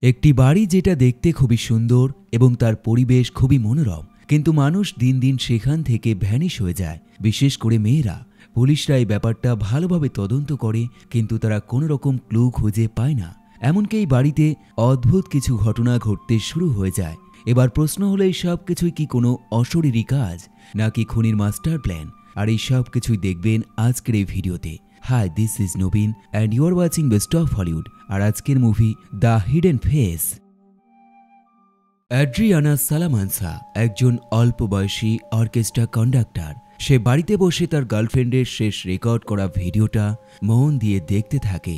একটি বাড়ি যেটা দেখতে খুবই সুন্দর এবং তার পরিবেশ খুবই মনোরম, কিন্তু মানুষ দিন দিন সেখান থেকে ভ্যানিশ হয়ে যায়, বিশেষ করে মেয়েরা। পুলিশরা এই ব্যাপারটা ভালোভাবে তদন্ত করে, কিন্তু তারা কোনো রকম ক্লু খুঁজে পায় না। এমনকি এই বাড়িতে অদ্ভুত কিছু ঘটনা ঘটতে শুরু হয়ে যায়। এবার প্রশ্ন হলো, এই সব কিছুই কি কোনো অশরীরী কাজ, নাকি খুনির মাস্টার প্ল্যান? আর এই সব কিছুই দেখবেন আজকের এই ভিডিওতে। হাই, দিস ইজ নবীন and you are watching best of Hollywood. আর আজকের movie the hidden face. Adriana Salamanca একজন অল্প বয়সী অর্কেস্ট্রা কন্ডাক্টর। সে বাড়িতে বসে তার গার্লফ্রেন্ডের শেষ রেকর্ড করা ভিডিওটা মন দিয়ে দেখতে থাকে,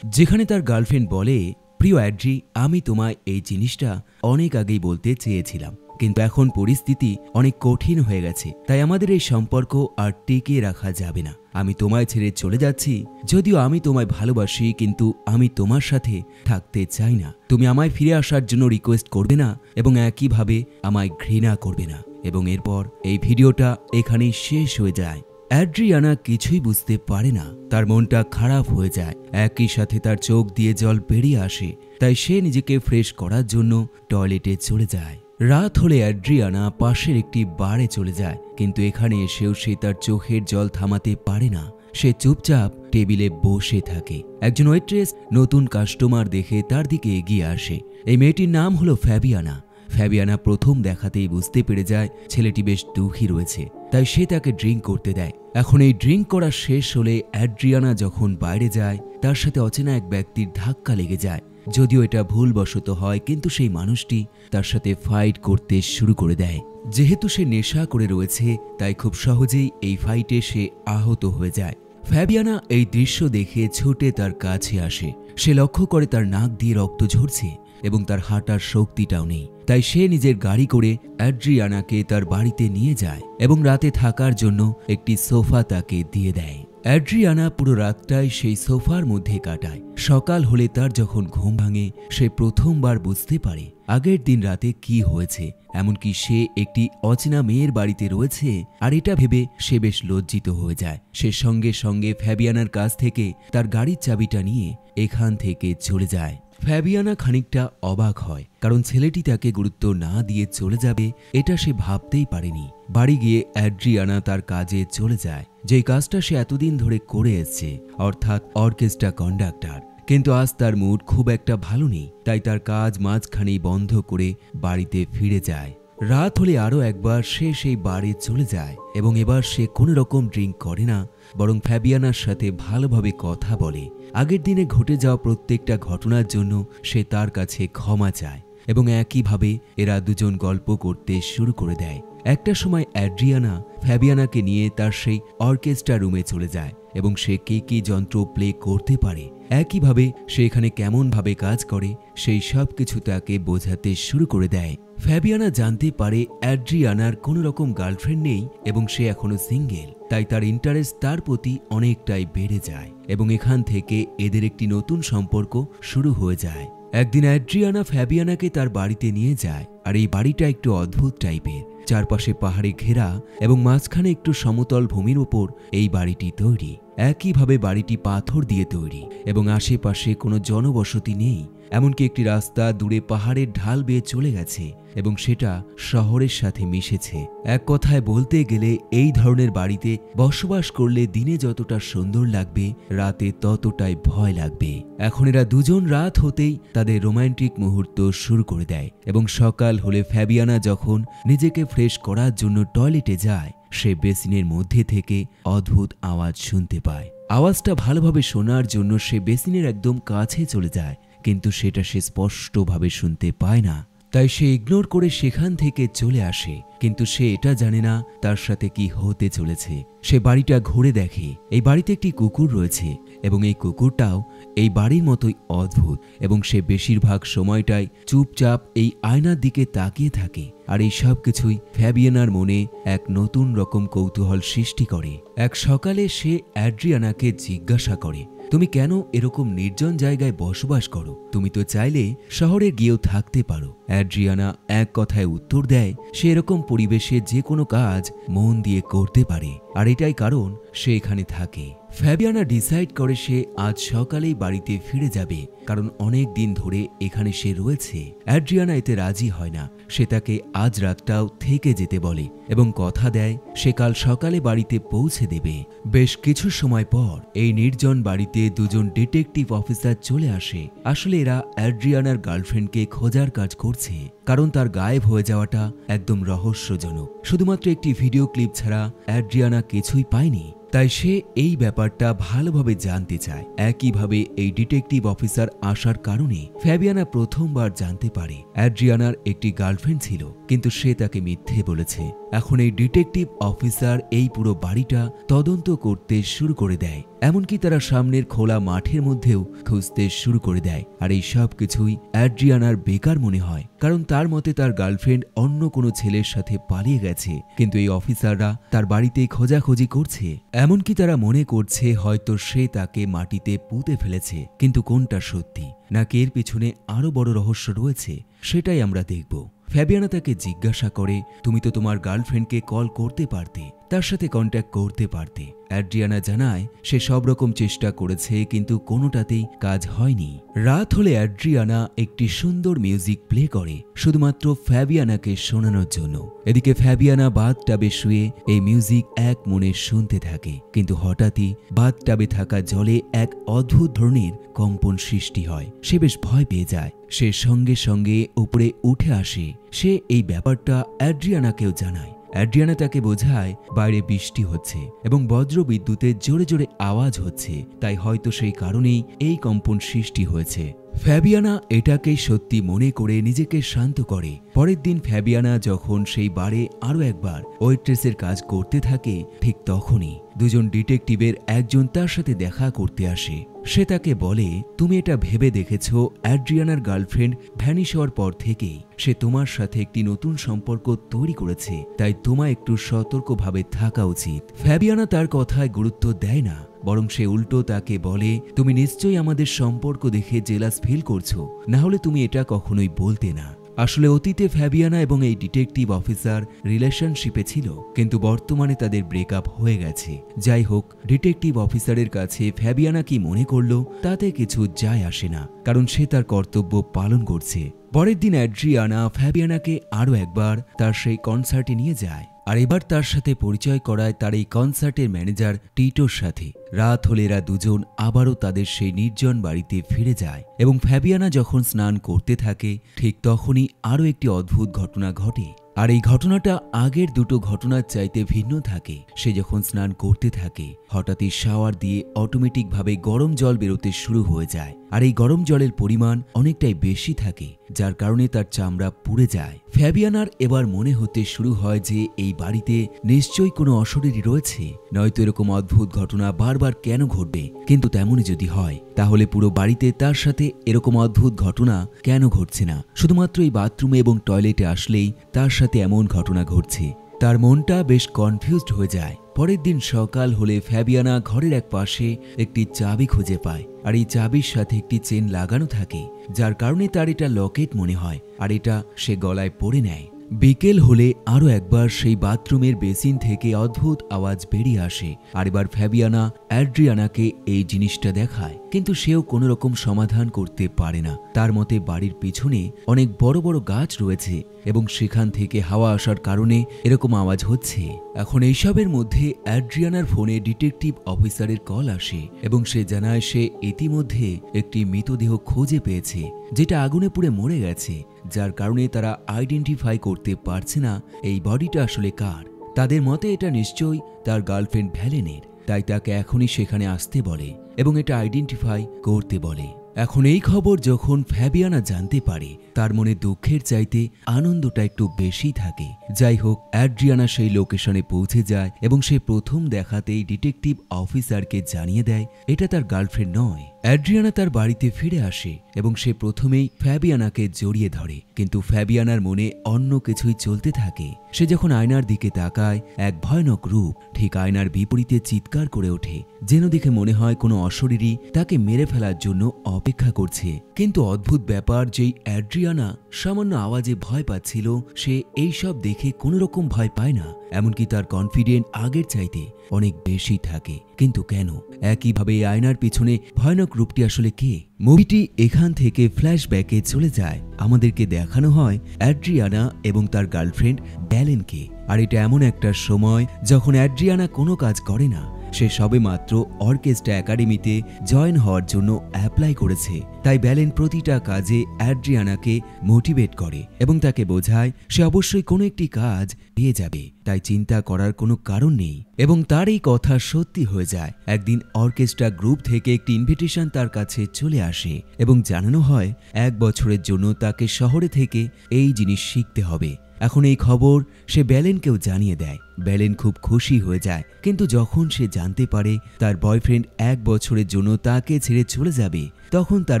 যেখানে তার গার্লফ্রেন্ড বলে, প্রিয় অ্যাড্রি, আমি তোমায় এই জিনিসটা অনেক আগেই বলতে চেয়েছিলাম, কিন্তু এখন পরিস্থিতি অনেক কঠিন হয়ে গেছে, তাই আমাদের এই সম্পর্ক আর টিকিয়ে রাখা যাবে না। আমি তোমায় ছেড়ে চলে যাচ্ছি। যদিও আমি তোমায় ভালোবাসি, কিন্তু আমি তোমার সাথে থাকতে চাই না। তুমি আমায় ফিরে আসার জন্য রিকোয়েস্ট করবে না এবং একইভাবে আমায় ঘৃণা করবে না। এবং এরপর এই ভিডিওটা এখানেই শেষ হয়ে যায়। অ্যাড্রিয়ানা কিছুই বুঝতে পারে না, তার মনটা খারাপ হয়ে যায়, একই সাথে তার চোখ দিয়ে জল বেরিয়ে আসে। তাই সে নিজেকে ফ্রেশ করার জন্য টয়লেটে চলে যায়। রাত হলে অ্যাড্রিয়ানা পাশের একটি বারে চলে যায়, কিন্তু এখানে এসেও সে তার চোখের জল থামাতে পারে না। সে চুপচাপ টেবিলে বসে থাকে। একজন ওয়েট্রেস নতুন কাস্টমার দেখে তার দিকে এগিয়ে আসে। এই মেয়েটির নাম হলো ফ্যাবিয়ানা। ফ্যাবিয়ানা প্রথম দেখাতেই বুঝতে পেরে যায় ছেলেটি বেশ দুঃখী রয়েছে, তাই সে তাকে ড্রিঙ্ক করতে দেয়। এখন এই ড্রিঙ্ক করা শেষ হলে অ্যাড্রিয়ানা যখন বাইরে যায়, তার সাথে অচেনা এক ব্যক্তির ধাক্কা লেগে যায়। যদিও এটা ভুলবশত হয়, কিন্তু সেই মানুষটি তার সাথে ফাইট করতে শুরু করে দেয়। যেহেতু সে নেশা করে রয়েছে, তাই খুব সহজেই এই ফাইটে সে আহত হয়ে যায়। ফ্যাবিয়ানা এই দৃশ্য দেখে ছুটে তার কাছে আসে। সে লক্ষ্য করে তার নাক দিয়ে রক্ত ঝরছে এবং তার হাঁটার শক্তিটাও নেই। তাই সে নিজের গাড়ি করে অ্যাড্রিয়ানাকে তার বাড়িতে নিয়ে যায় এবং রাতে থাকার জন্য একটি সোফা তাকে দিয়ে দেয়। অ্যাড্রিয়ানা পুরো রাতটাই সেই সোফার মধ্যে কাটায়। সকাল হলে তার যখন ঘুম ভাঙে, সে প্রথমবার বুঝতে পারে আগের দিন রাতে কি হয়েছে। এমনকি সে একটি অচেনা মেয়ের বাড়িতে রয়েছে, আর এটা ভেবে সে বেশ লজ্জিত হয়ে যায়। সে সঙ্গে সঙ্গে ফ্যাবিয়ানার কাছ থেকে তার গাড়ির চাবিটা নিয়ে এখান থেকে চলে যায়। ফ্যাবিয়ানা খানিকটা অবাক হয়, কারণ ছেলেটি তাকে গুরুত্ব না দিয়ে চলে যাবে এটা সে ভাবতেই পারেনি। বাড়ি গিয়ে অ্যাড্রিয়ানা তার কাজে চলে যায়, যেই কাজটা সে এতদিন ধরে করে এসেছে, অর্থাৎ অর্কেস্ট্রা কন্ডাক্টর। কিন্তু আজ তার মুড খুব একটা ভালো নেই, তাই তার কাজ মাঝখানেই বন্ধ করে বাড়িতে ফিরে যায়। রাত হলে আরও একবার সে সেই বারে চলে যায় এবং এবার সে কোনো রকম ড্রিঙ্ক করে না, বরং ফ্যাবিয়ানার সাথে ভালোভাবে কথা বলে। আগের দিনে ঘটে যাওয়া প্রত্যেকটা ঘটনার জন্য সে তার কাছে ক্ষমা চায় এবং একইভাবে এরা দুজন গল্প করতে শুরু করে দেয়। একটা সময় অ্যাড্রিয়ানা ফ্যাবিয়ানাকে নিয়ে তার সেই অর্কেস্ট্রা রুমে চলে যায় এবং সে কি যন্ত্র প্লে করতে পারে, একইভাবে সে এখানে কেমনভাবে কাজ করে, সেই সব কিছু তাকে বোঝাতে শুরু করে দেয়। ফ্যাবিয়ানা জানতে পারে অ্যাড্রিয়ানার কোনো রকম গার্লফ্রেন্ড নেই এবং সে এখনো সিঙ্গেল, তাই তার ইন্টারেস্ট তার প্রতি অনেকটাই বেড়ে যায় এবং এখান থেকে এদের একটি নতুন সম্পর্ক শুরু হয়ে যায়। একদিন অ্যাড্রিয়ানা ফ্যাবিয়ানাকে তার বাড়িতে নিয়ে যায়, আর এই বাড়িটা একটু অদ্ভুত টাইপের। চারপাশে পাহাড়ে ঘেরা এবং মাঝখানে একটু সমতল ভূমির ওপর এই বাড়িটি তৈরি। একইভাবে বাড়িটি পাথর দিয়ে তৈরি এবং আশেপাশে কোনো জনবসতি নেই। এমনকি একটি রাস্তা দূরে পাহাড়ের ঢাল বেয়ে চলে গেছে এবং সেটা শহরের সাথে মিশেছে। এক কথায় বলতে গেলে এই ধরনের বাড়িতে বসবাস করলে দিনে যতটা সুন্দর লাগবে, রাতে ততটাই ভয় লাগবে। এখন এরা দুজন রাত হতেই তাদের রোমান্টিক মুহূর্ত শুরু করে দেয় এবং সকাল হলে ফ্যাবিয়ানা যখন নিজেকে ফ্রেশ করার জন্য টয়লেটে যায়, সে বেসিনের মধ্যে থেকে অদ্ভুত আওয়াজ শুনতে পায়। আওয়াজটা ভালোভাবে শোনার জন্য সে বেসিনের একদম কাছে চলে যায়, কিন্তু সেটা সে স্পষ্টভাবে শুনতে পায় না। তাই সে ইগনোর করে সেখান থেকে চলে আসে, কিন্তু সে এটা জানে না তার সাথে কি হতে চলেছে। সে বাড়িটা ঘুরে দেখে, এই বাড়িতে একটি কুকুর রয়েছে এবং এই কুকুরটাও এই বাড়ির মতোই অদ্ভুত এবং সে বেশিরভাগ সময়টাই চুপচাপ এই আয়নার দিকে তাকিয়ে থাকে। আর এই সব কিছুই ফ্যাবিয়ানার মনে এক নতুন রকম কৌতূহল সৃষ্টি করে। এক সকালে সে অ্যাড্রিয়ানাকে জিজ্ঞাসা করে, তুমি কেন এরকম নির্জন জায়গায় বসবাস করো? তুমি তো চাইলে শহরে গিয়েও থাকতে পারো। অ্যাড্রিয়ানা এক কথায় উত্তর দেয়, সে এরকম পরিবেশে যে কোনো কাজ মন দিয়ে করতে পারে, আর এটাই কারণ সে এখানে থাকে। ফ্যাবিয়ানা ডিসাইড করে সে আজ সকালেই বাড়িতে ফিরে যাবে, কারণ অনেক দিন ধরে এখানে সে রয়েছে। অ্যাড্রিয়ানা এতে রাজি হয় না। সে তাকে আজ রাতটাও থেকে যেতে বলে এবং কথা দেয় সে কাল সকালে বাড়িতে পৌঁছে দেবে। বেশ কিছু সময় পর এই নির্জন বাড়িতে দুজন ডিটেকটিভ অফিসার চলে আসে। আসলে এরা অ্যাড্রিয়ানার গার্লফ্রেন্ডকে খোঁজার কাজ করছে, কারণ তার গায়েব হয়ে যাওয়াটা একদম রহস্যজনক। শুধুমাত্র একটি ভিডিও ক্লিপ ছাড়া অ্যাড্রিয়ানা কিছুই পায়নি, তাই সে এই ব্যাপারটা ভালোভাবে জানতে চায়। একইভাবে এই ডিটেকটিভ অফিসার আসার কারণে ফ্যাবিয়ানা প্রথমবার জানতে পারে অ্যাড্রিয়ানার একটি গার্লফ্রেন্ড ছিল, কিন্তু সে তাকে মিথ্যে বলেছে। এখন এই ডিটেকটিভ অফিসার এই পুরো বাড়িটা তদন্ত করতে শুরু করে দেয়, এমনকি তারা সামনের খোলা মাঠের মধ্যেও খুঁজতে শুরু করে দেয়। আর এই সব কিছুই অ্যাড্রিয়ানার বেকার মনে হয়, কারণ তার মতে তার গার্লফ্রেন্ড অন্য কোনো ছেলের সাথে পালিয়ে গেছে। কিন্তু এই অফিসাররা তার বাড়িতেই খোঁজাখুঁজি করছে, এমনকি তারা মনে করছে হয়তো সে তাকে মাটিতে পুঁতে ফেলেছে। কিন্তু কোনটা সত্যি নাকি এর পিছনে আরো বড় রহস্য রয়েছে, সেটাই আমরা দেখব। ফ্যাবিয়ানা তাকে জিজ্ঞাসা করে, তুমি তো তোমার গার্লফ্রেন্ডকে কল করতে পারতে, তার সাথে কন্ট্যাক্ট করতে পারতে। অ্যাড্রিয়ানা জানায় সে সব রকম চেষ্টা করেছে, কিন্তু কোনোটাতেই কাজ হয়নি। রাত হলে অ্যাড্রিয়ানা একটি সুন্দর মিউজিক প্লে করে শুধুমাত্র ফ্যাবিয়ানাকে শোনানোর জন্য। এদিকে ফ্যাবিয়ানা বাথটাবে শুয়ে এই মিউজিক এক মনে শুনতে থাকে, কিন্তু হঠাৎই বাথটাবে থাকা জলে এক অদ্ভুত ধরনের কম্পন সৃষ্টি হয়। সে বেশ ভয় পেয়ে যায়। সে সঙ্গে সঙ্গে উপরে উঠে আসে। সে এই ব্যাপারটা অ্যাড্রিয়ানাকেও জানায়। অ্যাড্রিয়ানা তাকে বোঝায় বাইরে বৃষ্টি হচ্ছে এবং বজ্র বিদ্যুতের জোরে জোরে আওয়াজ হচ্ছে, তাই হয়তো সেই কারণেই এই কম্পন সৃষ্টি হয়েছে। ফ্যাবিয়ানা এটাকেই সত্যি মনে করে নিজেকে শান্ত করে। পরের দিন ফ্যাবিয়ানা যখন সেই বারে আরো একবার ওয়েট্রেসের কাজ করতে থাকে, ঠিক তখনই দুজন ডিটেকটিভের একজন তার সাথে দেখা করতে আসে। সে তাকে বলে, তুমি এটা ভেবে দেখেছ অ্যাড্রিয়ানার গার্লফ্রেন্ড ভ্যানিশ হওয়ার পর থেকেই সে তোমার সাথে একটি নতুন সম্পর্ক তৈরি করেছে, তাই তোমায় একটু সতর্কভাবে থাকা উচিত। ফ্যাবিয়ানা তার কথায় গুরুত্ব দেয় না, বরং সে উল্টো তাকে বলে, তুমি নিশ্চয়ই আমাদের সম্পর্ক দেখে জেলাস ফিল করছো, না হলে তুমি এটা কখনোই বলতে না। আসলে অতীতে ফ্যাবিয়ানা এবং এই ডিটেকটিভ অফিসার রিলেশনশিপে ছিল, কিন্তু বর্তমানে তাদের ব্রেকআপ হয়ে গেছে। যাই হোক, ডিটেকটিভ অফিসারের কাছে ফ্যাবিয়ানা কি মনে করলো তাতে কিছু যায় আসে না, কারণ সে তার কর্তব্য পালন করছে। পরের দিন অ্যাড্রিয়ানা ফ্যাবিয়ানাকে আরও একবার তার সেই কনসার্টে নিয়ে যায়, আর এবার তার সাথে পরিচয় করায় তার এই কনসার্টের ম্যানেজার টিটোর সাথে। রাত হলে এরা দুজন আবারও তাদের সেই নির্জন বাড়িতে ফিরে যায় এবং ফ্যাবিয়ানা যখন স্নান করতে থাকে, ঠিক তখনই আরও একটি অদ্ভুত ঘটনা ঘটে। আর এই ঘটনাটা আগের দুটো ঘটনার চাইতে ভিন্ন থাকে। সে যখন স্নান করতে থাকে, হঠাৎই শাওয়ার দিয়ে অটোমেটিকভাবে গরম জল বেরোতে শুরু হয়ে যায়, আর এই গরম জলের পরিমাণ অনেকটাই বেশি থাকে, যার কারণে তার চামড়া পুড়ে যায়। ফ্যাবিয়ানার এবার মনে হতে শুরু হয় যে এই বাড়িতে নিশ্চয়ই কোনো অশরীরী রয়েছে, নয়তো এরকম অদ্ভুত ঘটনা বারবার কেন ঘটবে। কিন্তু তেমনই যদি হয়, তাহলে পুরো বাড়িতে তার সাথে এরকম অদ্ভুত ঘটনা কেন ঘটছে না? শুধুমাত্র এই বাথরুমে এবং টয়লেটে আসলেই তার সাথে এমন ঘটনা ঘটছে। তার মনটা বেশ কনফিউজড হয়ে যায়। পরের দিন সকাল হলে ফ্যাবিয়ানা ঘরের এক পাশে একটি চাবি খুঁজে পায়, আর এই চাবির সাথে একটি চেন লাগানো থাকে, যার কারণে তার এটা লকেট মনে হয়, আর এটা সে গলায় পরে নেয়। বিকেল হলে আরও একবার সেই বাথরুমের বেসিন থেকে অদ্ভুত আওয়াজ বেরিয়ে আসে, আর এবার ফ্যাবিয়ানা অ্যাড্রিয়ানাকে এই জিনিসটা দেখায়, কিন্তু সেও কোনো রকম সমাধান করতে পারে না। তার মতে বাড়ির পিছনে অনেক বড় বড় গাছ রয়েছে এবং সেখান থেকে হাওয়া আসার কারণে এরকম আওয়াজ হচ্ছে। এখন এইসবের মধ্যে অ্যাড্রিয়ানার ফোনে ডিটেকটিভ অফিসারের কল আসে এবং সে জানায় সে ইতিমধ্যে একটি মৃতদেহ খুঁজে পেয়েছে, যেটা আগুনে পুড়ে মরে গেছে, যার কারণে তারা আইডেন্টিফাই করতে পারছে না এই বডিটা আসলে কার। তাদের মতে এটা নিশ্চয়ই তার গার্লফ্রেন্ড ভ্যালেনের, তাই তাকে এখনই সেখানে আসতে বলে এবং এটা আইডেন্টিফাই করতে বলে। এখন এই খবর যখন ফ্যাবিয়ানা জানতে পারে, তার মনে দুঃখের চাইতে আনন্দটা একটু বেশি থাকে। যাই হোক, অ্যাড্রিয়ানা সেই লোকেশনে পৌঁছে যায় এবং সে প্রথম দেখাতেই ডিটেকটিভ অফিসারকে জানিয়ে দেয় এটা তার গার্লফ্রেন্ড নয়। অ্যাড্রিয়ানা তার বাড়িতে ফিরে আসে এবং সে প্রথমেই ফ্যাবিয়ানাকে জড়িয়ে ধরে, কিন্তু ফ্যাবিয়ানার মনে অন্য কিছুই চলতে থাকে। সে যখন আয়নার দিকে তাকায়, এক ভয়ানক রূপ ঠিক আয়নার বিপরীতে চিৎকার করে ওঠে, যেন দেখে মনে হয় কোনো অশরীরী তাকে মেরে ফেলার জন্য অপেক্ষা করছে। কিন্তু অদ্ভুত ব্যাপার, যেই অ্যাড্রিয়ানা সামান্য আওয়াজে ভয় পাচ্ছিল, সে এইসব দেখে কোনো রকম ভয় পায় না, এমনকি তার কনফিডেন্ট আগের চাইতে অনেক বেশি থাকে। কিন্তু কেন? একইভাবে এই আয়নার পিছনে ভয়ানক রূপটি আসলে কে? মুভিটি এখান থেকে ফ্ল্যাশব্যাকে চলে যায়। আমাদেরকে দেখানো হয় অ্যাড্রিয়ানা এবং তার গার্লফ্রেন্ড ব্যালেনকে। আর এটা এমন একটা সময় যখন অ্যাড্রিয়ানা কোনো কাজ করে না। সে সবেমাত্র অর্কেস্ট্রা একাডেমিতে জয়েন হওয়ার জন্য অ্যাপ্লাই করেছে। তাই ব্যালেন প্রতিটা কাজে অ্যাড্রিয়ানাকে মোটিভেট করে এবং তাকে বোঝায় সে অবশ্যই কোনো একটি কাজ পেয়ে যাবে, তাই চিন্তা করার কোনো কারণ নেই। এবং তার এই কথা সত্যি হয়ে যায়। একদিন অর্কেস্ট্রা গ্রুপ থেকে একটি ইনভিটেশন তার কাছে চলে আসে এবং জানানো হয় 1 বছরের জন্য তাকে শহরে থেকে এই জিনিস শিখতে হবে। এখন এই খবর সে ব্যালেনকেও জানিয়ে দেয়। ব্যালেন খুব খুশি হয়ে যায়, কিন্তু যখন সে জানতে পারে তার বয়ফ্রেন্ড 1 বছরের জন্য তাকে ছেড়ে চলে যাবে, তখন তার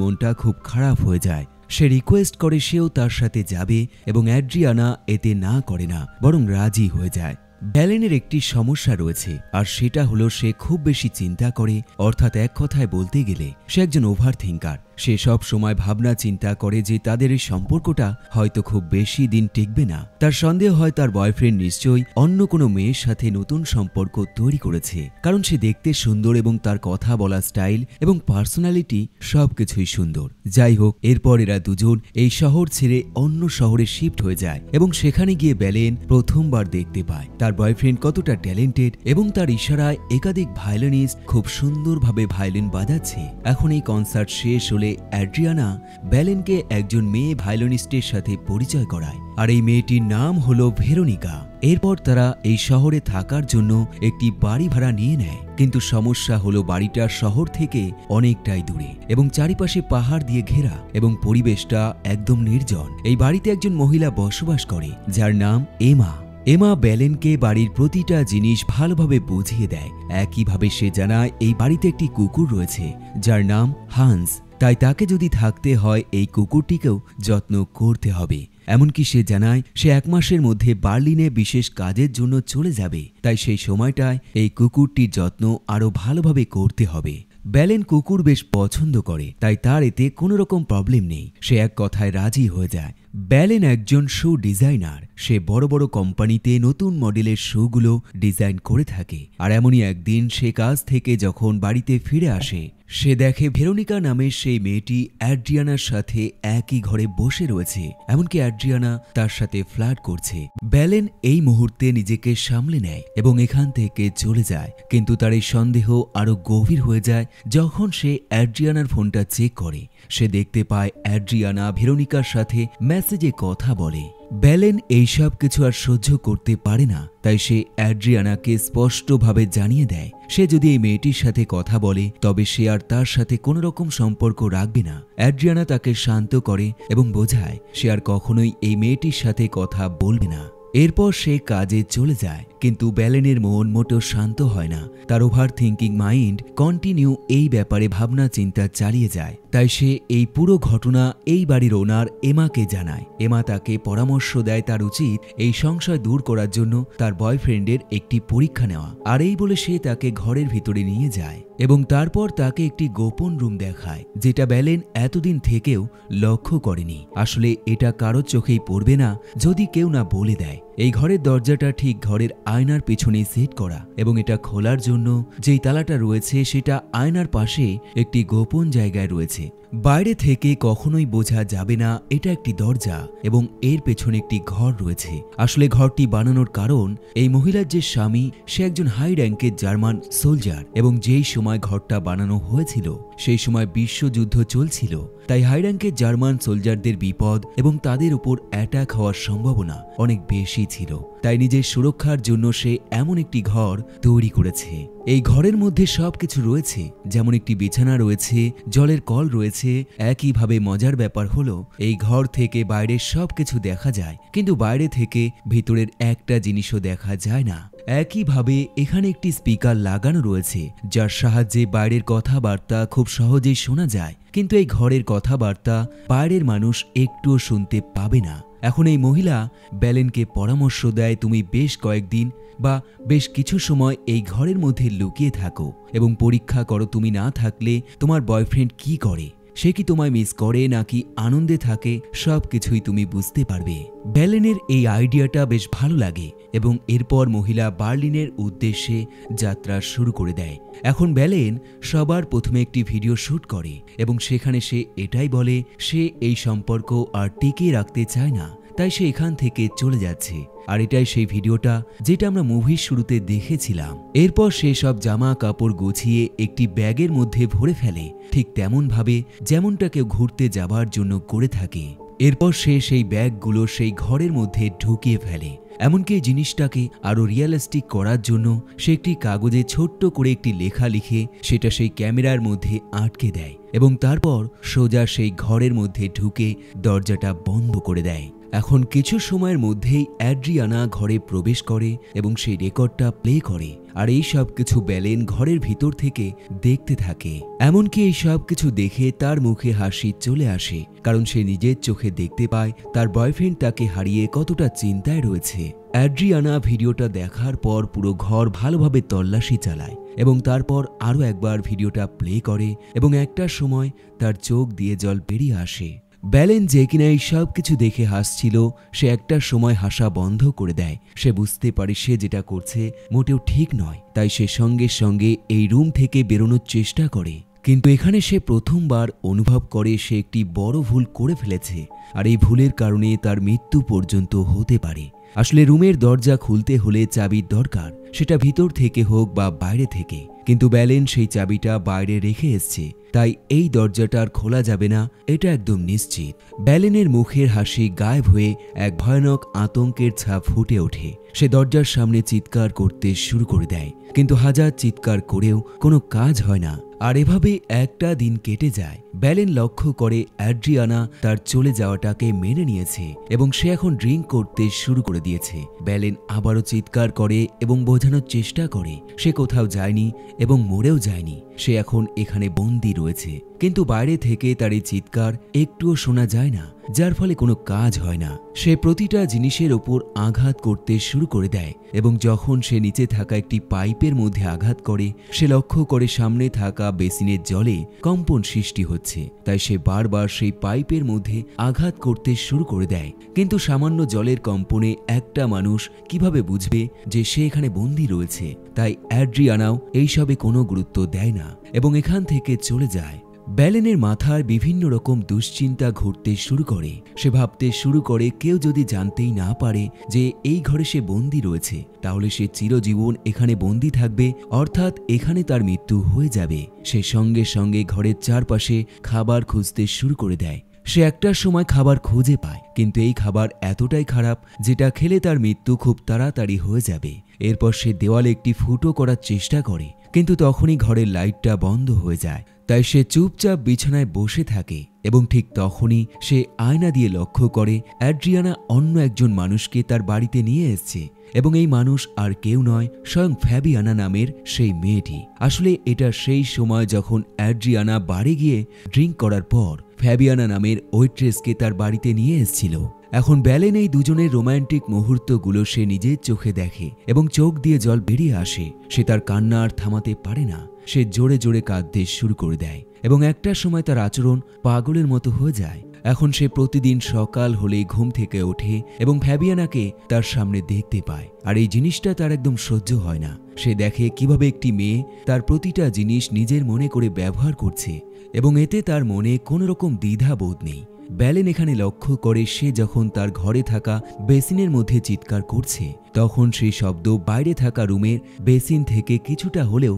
মনটা খুব খারাপ হয়ে যায়। সে রিকোয়েস্ট করে সেও তার সাথে যাবে এবং অ্যাড্রিয়ানা এতে না করে না, বরং রাজি হয়ে যায়। ব্যালেনের একটি সমস্যা রয়েছে, আর সেটা হলো সে খুব বেশি চিন্তা করে। অর্থাৎ এক কথায় বলতে গেলে সে একজন ওভার থিঙ্কার। সে সব সময় ভাবনা চিন্তা করে যে তাদের এই সম্পর্কটা হয়তো খুব বেশি দিন টিকবে না। তার সন্দেহ হয় তার বয়ফ্রেন্ড নিশ্চয়ই অন্য কোনো মেয়ের সাথে নতুন সম্পর্ক তৈরি করেছে, কারণ সে দেখতে সুন্দর এবং তার কথা বলা স্টাইল এবং পার্সোনালিটি সবকিছুই সুন্দর। যাই হোক, এরপর এরা দুজন এই শহর ছেড়ে অন্য শহরে শিফট হয়ে যায় এবং সেখানে গিয়ে ব্যালেন প্রথমবার দেখতে পায় তার বয়ফ্রেন্ড কতটা ট্যালেন্টেড এবং তার ইশারায় একাধিক ভায়োলিনিস্ট খুব সুন্দরভাবে ভায়োলিন বাজাচ্ছে। এখন এই কনসার্ট শেষ হলে অ্যাড্রিয়ানা ব্যালেনকে একজন মেয়ে ভায়োলিনিস্টের সাথে পরিচয় করায়, আর এই মেয়েটির নাম হলো ভেরোনিকা। এরপর তারা এই শহরে থাকার জন্য একটি বাড়ি ভাড়া নিয়ে নেয়। কিন্তু সমস্যা হলো বাড়িটা শহর থেকে অনেকটাই দূরে এবং চারিপাশে পাহাড় দিয়ে ঘেরা এবং পরিবেশটা একদম নির্জন। এই বাড়িতে একজন মহিলা বসবাস করে যার নাম এমা। এমা ব্যালেনকে বাড়ির প্রতিটা জিনিস ভালোভাবে বুঝিয়ে দেয়। একইভাবে সে জানায় এই বাড়িতে একটি কুকুর রয়েছে যার নাম হান্স, তাই তাকে যদি থাকতে হয় এই কুকুরটিকেও যত্ন করতে হবে। এমনকি সে জানায় সে 1 মাসের মধ্যে বার্লিনে বিশেষ কাজের জন্য চলে যাবে, তাই সেই সময়টায় এই কুকুরটির যত্ন আরো ভালোভাবে করতে হবে। ব্যালেন কুকুর বেশ পছন্দ করে, তাই তার এতে কোনো রকম প্রবলেম নেই। সে এক কথায় রাজি হয়ে যায়। ব্যালেন একজন শু ডিজাইনার। সে বড় বড় কোম্পানিতে নতুন মডেলের শুগুলো ডিজাইন করে থাকে। আর এমনই একদিন সে কাজ থেকে যখন বাড়িতে ফিরে আসে, সে দেখে ভেরোনিকা নামের সেই মেয়েটি অ্যাড্রিয়ানার সাথে একই ঘরে বসে রয়েছে। এমনকি অ্যাড্রিয়ানা তার সাথে ফ্লার্ট করছে। ব্যালেন এই মুহূর্তে নিজেকে সামলে নেয় এবং এখান থেকে চলে যায়। কিন্তু তার এই সন্দেহ আরো গভীর হয়ে যায় যখন সে অ্যাড্রিয়ানার ফোনটা চেক করে। সে দেখতে পায় অ্যাড্রিয়ানা ভেরোনিকার সাথে মেসেজে কথা বলে। ব্যালেন এইসব কিছু আর সহ্য করতে পারে না, তাই সে অ্যাড্রিয়ানাকে স্পষ্টভাবে জানিয়ে দেয় সে যদি এই মেয়েটির সাথে কথা বলে তবে সে আর তার সাথে কোনো রকম সম্পর্ক রাখবে না। অ্যাড্রিয়ানা তাকে শান্ত করে এবং বোঝায় সে আর কখনোই এই মেয়েটির সাথে কথা বলবে না। এরপর সে কাজে চলে যায়, কিন্তু ব্যালেনের মন মোটেও শান্ত হয় না। তার ওভার থিঙ্কিং মাইন্ড কন্টিনিউ এই ব্যাপারে ভাবনা চিন্তা চালিয়ে যায়। তাই সে এই পুরো ঘটনা এই বাড়ির ওনার এমাকে জানায়। এমা তাকে পরামর্শ দেয় তার উচিত এই সংশয় দূর করার জন্য তার বয়ফ্রেন্ডের একটি পরীক্ষা নেওয়া। আর এই বলে সে তাকে ঘরের ভিতরে নিয়ে যায় এবং তারপর তাকে একটি গোপন রুম দেখায়, যেটা ব্যালেন এতদিন থেকেও লক্ষ্য করেনি। আসলে এটা কারোর চোখেই পড়বে না যদি কেউ না বলে দেয়। এই ঘরের দরজাটা ঠিক ঘরের আয়নার পেছনে সেট করা এবং এটা খোলার জন্য যেই তালাটা রয়েছে সেটা আয়নার পাশে একটি গোপন জায়গায় রয়েছে। বাইরে থেকে কখনোই বোঝা যাবে না এটা একটি দরজা এবং এর পেছনে একটি ঘর রয়েছে। আসলে ঘরটি বানানোর কারণ এই মহিলার যে স্বামী সে একজন হাই র্যাঙ্কের জার্মান সোলজার এবং যেই সময় ঘরটা বানানো হয়েছিল সেই সময় বিশ্বযুদ্ধ চলছিল। তাই হাই র্যাঙ্কের জার্মান সোলজারদের বিপদ এবং তাদের উপর অ্যাটাক হওয়ার সম্ভাবনা অনেক বেশি ছিল। তাই নিজের সুরক্ষার জন্য সে এমন একটি ঘর তৈরি করেছে। এই ঘরের মধ্যে সবকিছু রয়েছে, যেমন একটি বিছানা রয়েছে, জলের কল রয়েছে। একইভাবে মজার ব্যাপার হলো এই ঘর থেকে বাইরের সবকিছু দেখা যায়, কিন্তু বাইরে থেকে ভিতরের একটা জিনিসও দেখা যায় না। একইভাবে এখানে একটি স্পিকার লাগানো রয়েছে যার সাহায্যে বাইরের কথাবার্তা খুব সহজেই শোনা যায়, কিন্তু এই ঘরের কথাবার্তা বাইরের মানুষ একটুও শুনতে পাবে না। এখন এই মহিলা ব্যালেনকে পরামর্শ দেয় তুমি বেশ কয়েকদিন বা বেশ কিছু সময় এই ঘরের মধ্যে লুকিয়ে থাকো এবং পরীক্ষা করো তুমি না থাকলে তোমার বয়ফ্রেন্ড কি করে। সে কি তোমায় মিস করে নাকি আনন্দে থাকে সবকিছুই তুমি বুঝতে পারবে। ব্যালেনের এই আইডিয়াটা বেশ ভালো লাগে এবং এরপর মহিলা বার্লিনের উদ্দেশ্যে যাত্রা শুরু করে দেয়। এখন ব্যালেন সবার প্রথমে একটি ভিডিও শুট করে এবং সেখানে সে এটাই বলে সে এই সম্পর্ক আর টিকিয়ে রাখতে চায় না, তাই সে এখান থেকে চলে যাচ্ছে। আর এটাই সেই ভিডিওটা যেটা আমরা মুভির শুরুতে দেখেছিলাম। এরপর সে সব জামা কাপড় গুছিয়ে একটি ব্যাগের মধ্যে ভরে ফেলে, ঠিক তেমন ভাবে যেমনটা কেউ ঘুরতে যাবার জন্য করে থাকে। এরপর সে সেই ব্যাগগুলো সেই ঘরের মধ্যে ঢুকিয়ে ফেলে। এমনকি এই জিনিসটাকে আরো রিয়েলিস্টিক করার জন্য সে একটি কাগজে ছোট্ট করে একটি লেখা লিখে সেটা সেই ক্যামেরার মধ্যে আটকে দেয় এবং তারপর সোজা সেই ঘরের মধ্যে ঢুকে দরজাটা বন্ধ করে দেয়। এখন কিছু সময়ের মধ্যেই অ্যাড্রিয়ানা ঘরে প্রবেশ করে এবং সেই রেকর্ডটা প্লে করে। আর এই সব কিছু ব্যালেন ঘরের ভিতর থেকে দেখতে থাকে। এমনকি এই সব কিছু দেখে তার মুখে হাসি চলে আসে, কারণ সে নিজের চোখে দেখতে পায় তার বয়ফ্রেন্ড তাকে হারিয়ে কতটা চিন্তায় রয়েছে। অ্যাড্রিয়ানা ভিডিওটা দেখার পর পুরো ঘর ভালোভাবে তল্লাশি চালায় এবং তারপর আরও একবার ভিডিওটা প্লে করে এবং একটা সময় তার চোখ দিয়ে জল বেরিয়ে আসে। ব্যালেন যে কিনা এই সব কিছু দেখে হাসছিল, সে একটা সময় হাসা বন্ধ করে দেয়। সে বুঝতে পারে সে যেটা করছে মোটেও ঠিক নয়, তাই সে সঙ্গে সঙ্গে এই রুম থেকে বেরোনোর চেষ্টা করে। কিন্তু এখানে সে প্রথমবার অনুভব করে সে একটি বড় ভুল করে ফেলেছে, আর এই ভুলের কারণে তার মৃত্যু পর্যন্ত হতে পারে। আসলে রুমের দরজা খুলতে হলে চাবির দরকার, সেটা ভিতর থেকে হোক বা বাইরে থেকে। কিন্তু ব্যালেন সেই চাবিটা বাইরে রেখে এসছে, তাই এই দরজাটা আর খোলা যাবে না, এটা একদম নিশ্চিত। ব্যালেনের মুখের হাসি গায়েব হয়ে এক ভয়ানক আতঙ্কের ছাপ ফুটে ওঠে। সে দরজার সামনে চিৎকার করতে শুরু করে দেয়, কিন্তু হাজার চিৎকার করেও কোনো কাজ হয় না। আর এভাবে একটা দিন কেটে যায়। ব্যালেন লক্ষ্য করে অ্যাড্রিয়ানা তার চলে যাওয়াটাকে মেনে নিয়েছে এবং সে এখন ড্রিঙ্ক করতে শুরু করে দিয়েছে। ব্যালেন আবারও চিৎকার করে এবং বোঝানোর চেষ্টা করে সে কোথাও যায়নি এবং মরেও যায়নি, সে এখন এখানে বন্দী রয়েছে। কিন্তু বাইরে থেকে তার এই চিৎকার একটুও শোনা যায় না, যার ফলে কোনো কাজ হয় না। সে প্রতিটা জিনিসের ওপর আঘাত করতে শুরু করে দেয় এবং যখন সে নিচে থাকা একটি পাইপের মধ্যে আঘাত করে, সে লক্ষ্য করে সামনে থাকা বেসিনের জলে কম্পন সৃষ্টি হচ্ছে। তাই সে বারবার সেই পাইপের মধ্যে আঘাত করতে শুরু করে দেয়। কিন্তু সামান্য জলের কম্পনে একটা মানুষ কিভাবে বুঝবে যে সে এখানে বন্দী রয়েছে? তাই অ্যাড্রিয়ানাও এইসবে কোনো গুরুত্ব দেয় না এবং এখান থেকে চলে যায়। ব্যালেনের মাথার বিভিন্ন রকম দুশ্চিন্তা ঘুরতে শুরু করে। সে ভাবতে শুরু করে কেউ যদি জানতেই না পারে যে এই ঘরে সে বন্দী রয়েছে, তাহলে সে চিরজীবন এখানে বন্দী থাকবে, অর্থাৎ এখানে তার মৃত্যু হয়ে যাবে। সে সঙ্গে সঙ্গে ঘরের চারপাশে খাবার খুঁজতে শুরু করে দেয়। সে একটা সময় খাবার খুঁজে পায়, কিন্তু এই খাবার এতটাই খারাপ যেটা খেলে তার মৃত্যু খুব তাড়াতাড়ি হয়ে যাবে। এরপর সে দেওয়ালে একটি ফুটো করার চেষ্টা করে, কিন্তু তখনই ঘরের লাইটটা বন্ধ হয়ে যায়। তাই সে চুপচাপ বিছানায় বসে থাকে এবং ঠিক তখনই সে আয়না দিয়ে লক্ষ্য করে অ্যাড্রিয়ানা অন্য একজন মানুষকে তার বাড়িতে নিয়ে এসছে এবং এই মানুষ আর কেউ নয়, স্বয়ং ফ্যাবিয়ানা নামের সেই মেয়েটি। আসলে এটা সেই সময় যখন অ্যাড্রিয়ানা বাড়ি গিয়ে ড্রিঙ্ক করার পর ফ্যাবিয়ানা নামের ওয়েট্রেসকে তার বাড়িতে নিয়ে এসেছিল। এখন ব্যালেন এই দুজনের রোমান্টিক মুহূর্তগুলো সে নিজের চোখে দেখে এবং চোখ দিয়ে জল বেরিয়ে আসে। সে তার কান্না আর থামাতে পারে না, সে জোরে জোরে কাঁদতে শুরু করে দেয় এবং একটা সময় তার আচরণ পাগলের মতো হয়ে যায়। এখন সে প্রতিদিন সকাল হলেই ঘুম থেকে ওঠে এবং ফ্যাবিয়ানাকে তার সামনে দেখতে পায়, আর এই জিনিসটা তার একদম সহ্য হয় না। সে দেখে কিভাবে একটি মেয়ে তার প্রতিটা জিনিস নিজের মনে করে ব্যবহার করছে এবং এতে তার মনে কোনো রকম দ্বিধা বোধ নেই। ব্যালেন এখানে লক্ষ্য করে সে যখন তার ঘরে থাকা বেসিনের মধ্যে চিৎকার করছে, তখন সেই শব্দ বাইরে থাকা রুমের বেসিন থেকে কিছুটা হলেও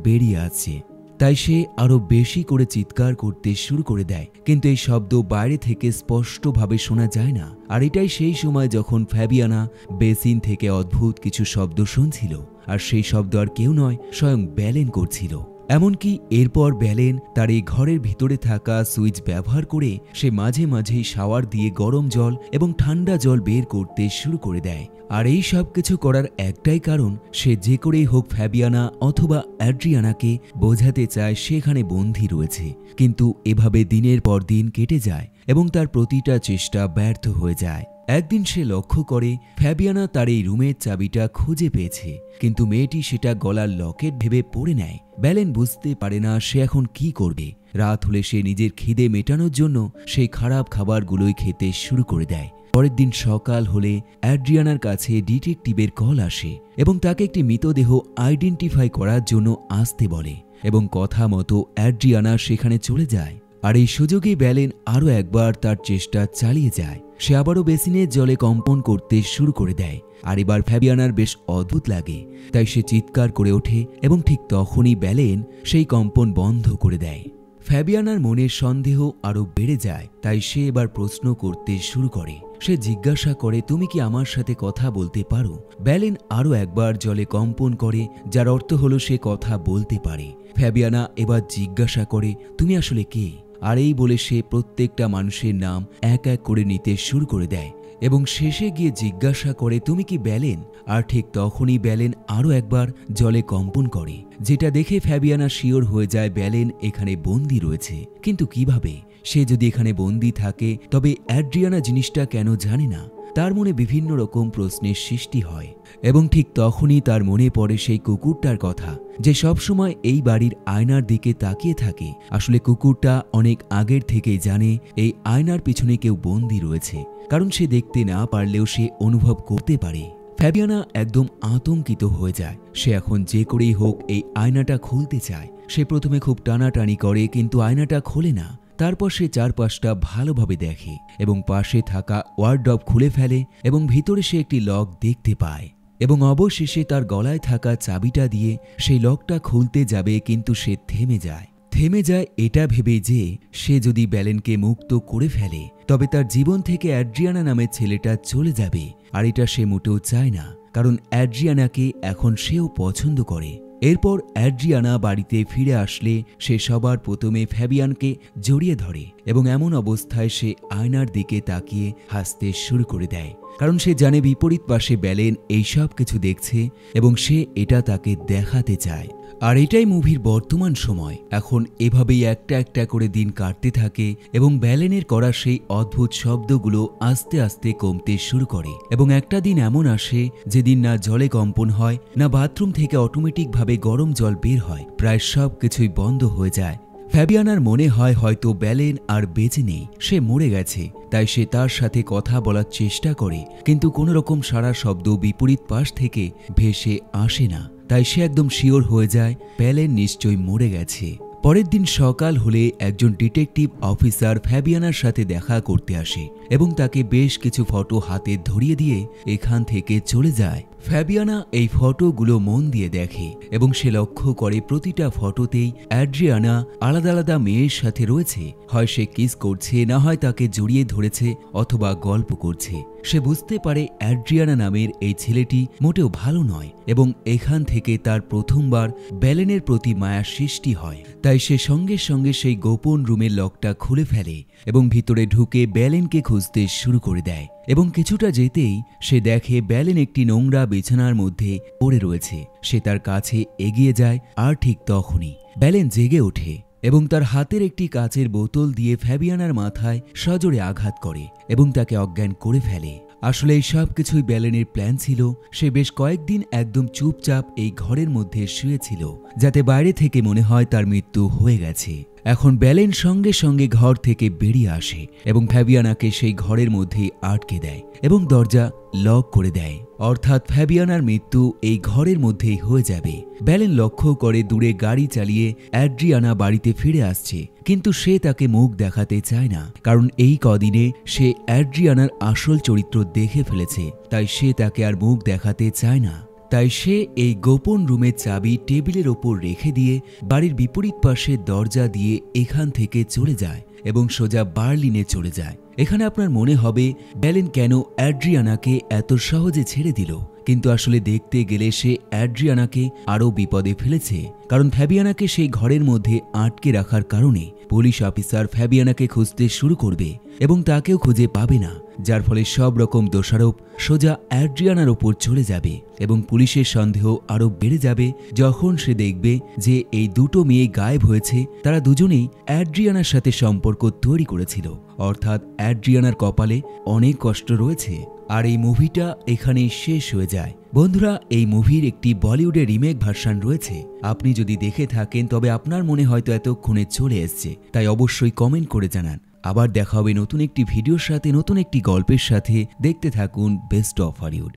বেরিয়ে আসছে। তাই সে আরো বেশি করে চিৎকার করতে শুরু করে দেয়, কিন্তু এই শব্দ বাইরে থেকে স্পষ্টভাবে শোনা যায় না। আর এটাই সেই সময় যখন ফ্যাবিয়ানা বেসিন থেকে অদ্ভুত কিছু শব্দ শুনছিল, আর সেই শব্দ আর কেউ নয়, স্বয়ং ব্যালেন করছিল। এমনকি এরপর ব্যালেন তার এই ঘরের ভিতরে থাকা সুইচ ব্যবহার করে সে মাঝে মাঝেই শাওয়ার দিয়ে গরম জল এবং ঠান্ডা জল বের করতে শুরু করে দেয়। আর এই সব কিছু করার একটাই কারণ, সে যে করেই হোক ফ্যাবিয়ানা অথবা অ্যাড্রিয়ানাকে বোঝাতে চায় সেখানে বন্দী রয়েছে। কিন্তু এভাবে দিনের পর দিন কেটে যায় এবং তার প্রতিটা চেষ্টা ব্যর্থ হয়ে যায়। একদিন সে লক্ষ্য করে ফ্যাবিয়ানা তার এই রুমের চাবিটা খুঁজে পেয়েছে, কিন্তু মেয়েটি সেটা গলার লকেট ভেবে পড়ে নেয়। ব্যালেন বুঝতে পারে না সে এখন কি করবে। রাত হলে সে নিজের খিদে মেটানোর জন্য সেই খারাপ খাবারগুলোই খেতে শুরু করে দেয়। পরের দিন সকাল হলে অ্যাড্রিয়ানার কাছে ডিটেকটিভের কল আসে এবং তাকে একটি মৃতদেহ আইডেন্টিফাই করার জন্য আসতে বলে এবং কথা মতো অ্যাড্রিয়ানা সেখানে চলে যায়। আর এই সুযোগে ব্যালেন আরও একবার তার চেষ্টা চালিয়ে যায়। সে আবারও বেসিনের জলে কম্পন করতে শুরু করে দেয়। আর এবার ফ্যাবিয়ানার বেশ অদ্ভুত লাগে, তাই সে চিৎকার করে ওঠে এবং ঠিক তখনই ব্যালেন সেই কম্পন বন্ধ করে দেয়। ফ্যাবিয়ানার মনে সন্দেহ আরও বেড়ে যায়, তাই সে এবার প্রশ্ন করতে শুরু করে। সে জিজ্ঞাসা করে, তুমি কি আমার সাথে কথা বলতে পারো? ব্যালেন আরও একবার জলে কম্পন করে, যার অর্থ হলো সে কথা বলতে পারে। ফ্যাবিয়ানা এবার জিজ্ঞাসা করে, তুমি আসলে কে? আর এই বলে সে প্রত্যেকটা মানুষের নাম এক এক করে নিতে শুরু করে দেয় এবং শেষে গিয়ে জিজ্ঞাসা করে, তুমি কি ব্যালেন? আর ঠিক তখনই ব্যালেন আরও একবার জলে কম্পন করে, যেটা দেখে ফ্যাবিয়ানা শিওর হয়ে যায় ব্যালেন এখানে বন্দি রয়েছে। কিন্তু কিভাবে? সে যদি এখানে বন্দি থাকে তবে অ্যাড্রিয়ানা জিনিসটা কেন জানে না? তার মনে বিভিন্ন রকম প্রশ্নের সৃষ্টি হয় এবং ঠিক তখনই তার মনে পড়ে সেই কুকুরটার কথা, যে সবসময় এই বাড়ির আয়নার দিকে তাকিয়ে থাকে। আসলে কুকুরটা অনেক আগের থেকেই জানে এই আয়নার পিছনে কেউ বন্দি রয়েছে, কারণ সে দেখতে না পারলেও সে অনুভব করতে পারে। ফ্যাবিয়ানা একদম আতঙ্কিত হয়ে যায়। সে এখন যে করেই হোক এই আয়নাটা খুলতে চায়। সে প্রথমে খুব টানাটানি করে, কিন্তু আয়নাটা খোলে না। তারপর সে চারপাশটা ভালোভাবে দেখে এবং পাশে থাকা ওয়ার্ডরোব খুলে ফেলে এবং ভিতরে সে একটি লক দেখতে পায় এবং অবশেষে তার গলায় থাকা চাবিটা দিয়ে সেই লকটা খুলতে যাবে, কিন্তু সে থেমে যায় এটা ভেবে যে সে যদি ব্যালেনকে মুক্ত করে ফেলে তবে তার জীবন থেকে অ্যাড্রিয়ানা নামের ছেলেটা চলে যাবে। আর এটা সে মোটেও চায় না, কারণ অ্যাড্রিয়ানাকে এখন সেও পছন্দ করে। এরপর অ্যাড্রিয়ানা বাড়িতে ফিরে আসলে সে সবার প্রথমে ফ্যাবিয়ানকে জড়িয়ে ধরে এবং এমন অবস্থায় সে আয়নার দিকে তাকিয়ে হাসতে শুরু করে দেয়, কারণ সে জানে বিপরীত পাশে ব্যালেন এই সব কিছু দেখছে এবং সে এটা তাকে দেখাতে চায়। আর এটাই মুভির বর্তমান সময়। এখন এভাবেই একটা একটা করে দিন কাটতে থাকে এবং ব্যালেনের করা সেই অদ্ভুত শব্দগুলো আস্তে আস্তে কমতে শুরু করে এবং একটা দিন এমন আসে যেদিন না জলে কম্পন হয়, না বাথরুম থেকে অটোমেটিকভাবে গরম জল বের হয়। প্রায় সব কিছুই বন্ধ হয়ে যায়। ফ্যাবিয়ানার মনে হয় হয়তো ব্যালেন আর বেঁচে নেই, সে মরে গেছে। তাই সে তার সাথে কথা বলার চেষ্টা করে, কিন্তু কোনো রকম সারা শব্দ বিপরীত পাশ থেকে ভেসে আসে না। তাই সে একদম শিওর হয়ে যায় ব্যালেন নিশ্চয়ই মরে গেছে। পরের দিন সকাল হলে একজন ডিটেকটিভ অফিসার ফ্যাবিয়ানার সাথে দেখা করতে আসে এবং তাকে বেশ কিছু ফটো হাতে ধরিয়ে দিয়ে এখান থেকে চলে যায়। ফ্যাবিয়ানা এই ফটোগুলো মন দিয়ে দেখে এবং সে লক্ষ্য করে প্রতিটা ফটোতেই অ্যাড্রিয়ানা আলাদা আলাদা মেয়ের সাথে রয়েছে। হয় সে কিস করছে, না হয় তাকে জড়িয়ে ধরেছে অথবা গল্প করছে। সে বুঝতে পারে অ্যাড্রিয়ানা নামের এই ছেলেটি মোটেও ভালো নয় এবং এখান থেকে তার প্রথমবার ব্যালেনের প্রতি মায়ার সৃষ্টি হয়। তাই সে সঙ্গে সঙ্গে সেই গোপন রুমের লকটা খুলে ফেলে এবং ভিতরে ঢুকে ব্যালেনকে খুঁজতে শুরু করে দেয় এবং কিছুটা যেতেই সে দেখে ব্যালেন একটি নোংরা বিছানার মধ্যে পড়ে রয়েছে। সে তার কাছে এগিয়ে যায় আর ঠিক তখনই ব্যালেন জেগে ওঠে এবং তার হাতের একটি কাচের বোতল দিয়ে ফ্যাবিয়ানার মাথায় সজোরে আঘাত করে এবং তাকে অজ্ঞান করে ফেলে। আসলে এই সব কিছুই ব্যালেনের প্ল্যান ছিল। সে বেশ কয়েকদিন একদম চুপচাপ এই ঘরের মধ্যে শুয়েছিল, যাতে বাইরে থেকে মনে হয় তার মৃত্যু হয়ে গেছে। এখন ব্যালেন সঙ্গে সঙ্গে ঘর থেকে বেরিয়ে আসে এবং ফ্যাবিয়ানাকে সেই ঘরের মধ্যে আটকে দেয় এবং দরজা লক করে দেয়। অর্থাৎ ফ্যাবিয়ানার মৃত্যু এই ঘরের মধ্যেই হয়ে যাবে। ব্যালেন লক্ষ্য করে দূরে গাড়ি চালিয়ে অ্যাড্রিয়ানা বাড়িতে ফিরে আসছে, কিন্তু সে তাকে মুখ দেখাতে চায় না, কারণ এই কদিনে সে অ্যাড্রিয়ানার আসল চরিত্র দেখে ফেলেছে। তাই সে তাকে আর মুখ দেখাতে চায় না। তাই সে এই গোপন রুমের চাবি টেবিলের ওপর রেখে দিয়ে বাড়ির বিপরীত পাশে দরজা দিয়ে এখান থেকে চলে যায় এবং সোজা বার্লিনে চলে যায়। এখানে আপনার মনে হবে ব্যালেন কেন অ্যাড্রিয়ানাকে এত সহজে ছেড়ে দিল, কিন্তু আসলে দেখতে গেলে সে অ্যাড্রিয়ানাকে আরও বিপদে ফেলেছে, কারণ ফ্যাবিয়ানাকে সেই ঘরের মধ্যে আটকে রাখার কারণে পুলিশ অফিসার ফ্যাবিয়ানাকে খুঁজতে শুরু করবে এবং তাকেও খুঁজে পাবে না, যার ফলে সব রকম দোষারোপ সোজা অ্যাড্রিয়ানার ওপর চলে যাবে এবং পুলিশের সন্দেহ আরও বেড়ে যাবে যখন সে দেখবে যে এই দুটো মেয়ে গায়েব হয়েছে, তারা দুজনেই অ্যাড্রিয়ানার সাথে সম্পর্ক তৈরি করেছিল, অর্থাৎ অ্যাড্রিয়ানার কপালে অনেক কষ্ট রয়েছে। আর এই মুভিটা এখানেই শেষ হয়ে যায়। বন্ধুরা, এই মুভির একটি বলিউডে রিমেক ভার্সন রয়েছে। আপনি যদি দেখে থাকেন তবে আপনার মনে হয়তো এতক্ষণে চলে এসছে, তাই অবশ্যই কমেন্ট করে জানান। আবার দেখা হবে নতুন একটি ভিডিওর সাথে, নতুন একটি গল্পের সাথে। দেখতে থাকুন বেস্ট অফ হলিউড।